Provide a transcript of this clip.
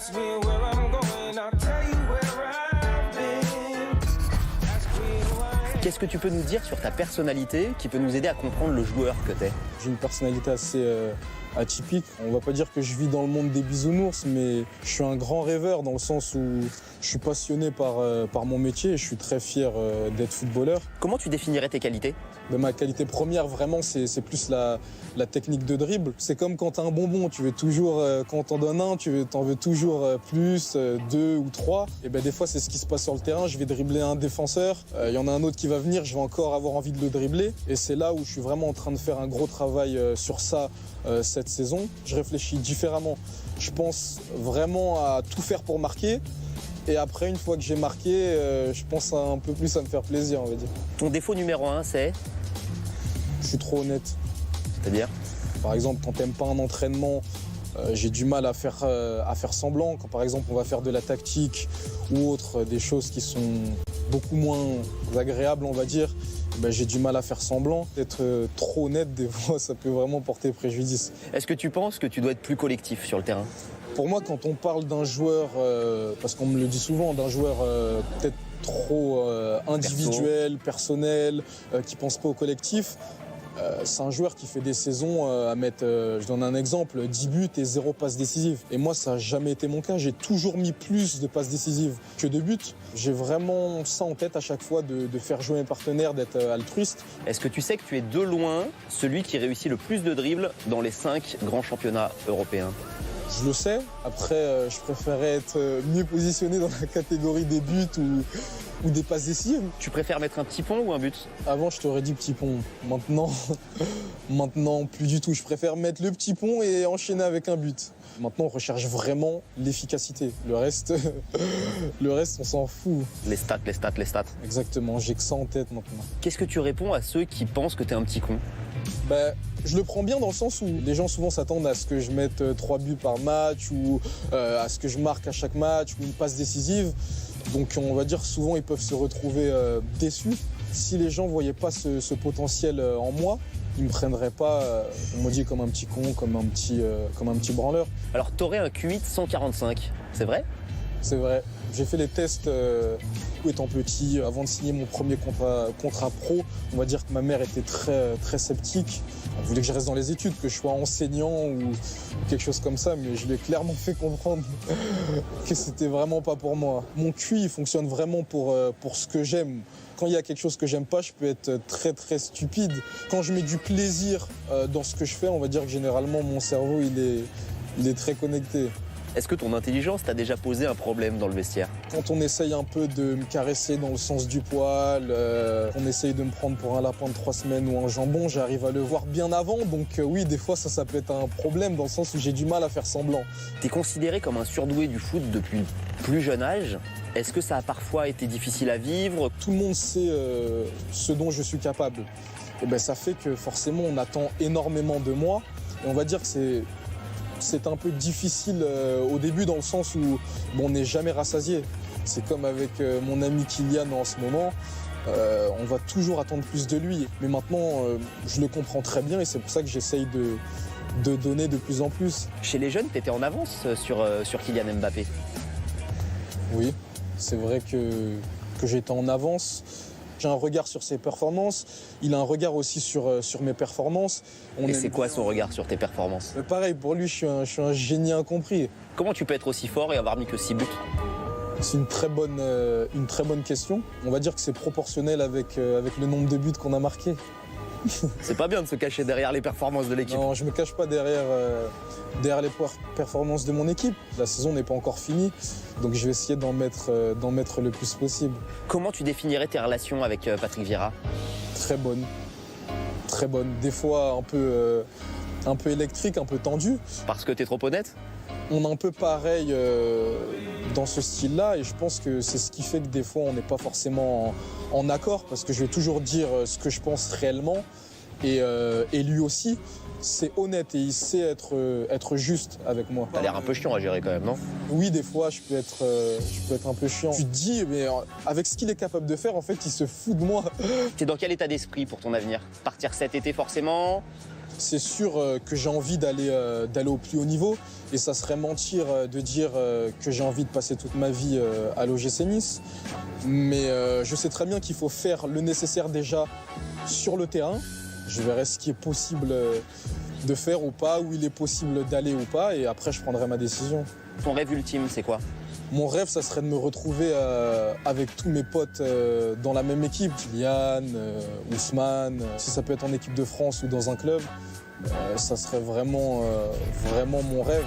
Ask me where I'm going, I'll tell you where I've been. Ask me who I am. Qu'est-ce que tu peux nous dire sur ta personnalité qui peut nous aider à comprendre le joueur que t'es? J'ai une personnalité assez atypique. On va pas dire que je vis dans le monde des bisounours, mais je suis un grand rêveur dans le sens où je suis passionné par mon métier et je suis très fier d'être footballeur. Comment tu définirais tes qualités? Ma qualité première, vraiment, c'est plus la technique de dribble. C'est comme quand t'as un bonbon, tu veux toujours, quand t'en donnes un, t'en veux toujours plus, 2 ou 3. Et ben des fois, c'est ce qui se passe sur le terrain. Je vais dribbler un défenseur, il y en a un autre qui va venir, je vais encore avoir envie de le dribbler. Et c'est là où je suis vraiment en train de faire un gros travail sur ça cette saison. Je réfléchis différemment. Je pense vraiment à tout faire pour marquer. Et après, une fois que j'ai marqué, je pense un peu plus à me faire plaisir, on va dire. Ton défaut numéro 1, c'est? Je suis trop honnête. C'est-à-dire? Par exemple, quand t'aimes pas un entraînement, j'ai du mal à faire semblant. Quand par exemple on va faire de la tactique ou autre, des choses qui sont beaucoup moins agréables, on va dire, ben, j'ai du mal à faire semblant. Être trop honnête, des fois, ça peut vraiment porter préjudice. Est-ce que tu penses que tu dois être plus collectif sur le terrain? Pour moi, quand on parle d'un joueur, parce qu'on me le dit souvent, d'un joueur peut-être trop individuel, personnel, qui pense pas au collectif, c'est un joueur qui fait des saisons à mettre, je donne un exemple, 10 buts et 0 passes décisives. Et moi, ça n'a jamais été mon cas. J'ai toujours mis plus de passes décisives que de buts. J'ai vraiment ça en tête à chaque fois, de faire jouer mes partenaires, d'être altruiste. Est-ce que tu sais que tu es de loin celui qui réussit le plus de dribbles dans les 5 grands championnats européens? Je le sais. Après, je préférais être mieux positionné dans la catégorie des buts ou des passes décisives. Tu préfères mettre un petit pont ou un but? Avant, je t'aurais dit petit pont. Maintenant, plus du tout. Je préfère mettre le petit pont et enchaîner avec un but. Maintenant, on recherche vraiment l'efficacité. Le reste, on s'en fout. Les stats. Exactement, j'ai que ça en tête maintenant. Qu'est-ce que tu réponds à ceux qui pensent que t'es un petit con? Ben, je le prends bien dans le sens où les gens souvent s'attendent à ce que je mette 3 buts par match ou à ce que je marque à chaque match ou une passe décisive. Donc on va dire souvent ils peuvent se retrouver déçus. Si les gens ne voyaient pas ce potentiel en moi, ils me prendraient pas, on me dit, comme un petit con, comme un petit branleur. Alors t'aurais un QI de 145, c'est vrai? C'est vrai. J'ai fait les tests étant petit, avant de signer mon premier contrat pro. On va dire que ma mère était très sceptique. Elle voulait que je reste dans les études, que je sois enseignant ou quelque chose comme ça, mais je lui ai clairement fait comprendre que c'était vraiment pas pour moi. Mon QI il fonctionne vraiment pour ce que j'aime. Quand il y a quelque chose que j'aime pas, je peux être très stupide. Quand je mets du plaisir dans ce que je fais, on va dire que généralement mon cerveau il est très connecté. Est-ce que ton intelligence t'a déjà posé un problème dans le vestiaire? Quand on essaye un peu de me caresser dans le sens du poil, on essaye de me prendre pour un lapin de 3 semaines ou un jambon, j'arrive à le voir bien avant. Donc oui, des fois ça peut être un problème dans le sens où j'ai du mal à faire semblant. T'es considéré comme un surdoué du foot depuis plus jeune âge. Est-ce que ça a parfois été difficile à vivre? Tout le monde sait ce dont je suis capable. Et ben, ça fait que forcément on attend énormément de moi. Et on va dire que c'est un peu difficile au début dans le sens où on n'est jamais rassasié. C'est comme avec mon ami Kylian en ce moment, on va toujours attendre plus de lui. Mais maintenant, je le comprends très bien et c'est pour ça que j'essaye de donner de plus en plus. Chez les jeunes, t'étais en avance sur Kylian Mbappé. Oui, c'est vrai que j'étais en avance. J'ai un regard sur ses performances, il a un regard aussi sur mes performances. Et c'est quoi son regard sur tes performances? Pareil, pour lui, je suis un génie incompris. Comment tu peux être aussi fort et avoir mis que 6 buts? C'est une très bonne question. On va dire que c'est proportionnel avec le nombre de buts qu'on a marqués. C'est pas bien de se cacher derrière les performances de l'équipe. Non, je me cache pas derrière les performances de mon équipe. La saison n'est pas encore finie, donc je vais essayer d'en mettre le plus possible. Comment tu définirais tes relations avec Patrick Vieira? Très bonne. Très bonne. Des fois un peu électrique, un peu tendu. Parce que t'es trop honnête? On est un peu pareil dans ce style-là et je pense que c'est ce qui fait que des fois on n'est pas forcément en accord parce que je vais toujours dire ce que je pense réellement et lui aussi c'est honnête et il sait être juste avec moi. T'as l'air un peu chiant à gérer quand même, non? Oui, des fois je peux être un peu chiant. Tu te dis mais avec ce qu'il est capable de faire en fait il se fout de moi. T'es dans quel état d'esprit pour ton avenir? Partir cet été forcément? C'est sûr que j'ai envie d'aller au plus haut niveau et ça serait mentir de dire que j'ai envie de passer toute ma vie à l'OGC Nice. Mais je sais très bien qu'il faut faire le nécessaire déjà sur le terrain. Je verrai ce qui est possible de faire ou pas, où il est possible d'aller ou pas, et après je prendrai ma décision. Ton rêve ultime, c'est quoi? Mon rêve, ça serait de me retrouver avec tous mes potes dans la même équipe. Kylian, Ousmane, si ça peut être en équipe de France ou dans un club, ça serait vraiment mon rêve.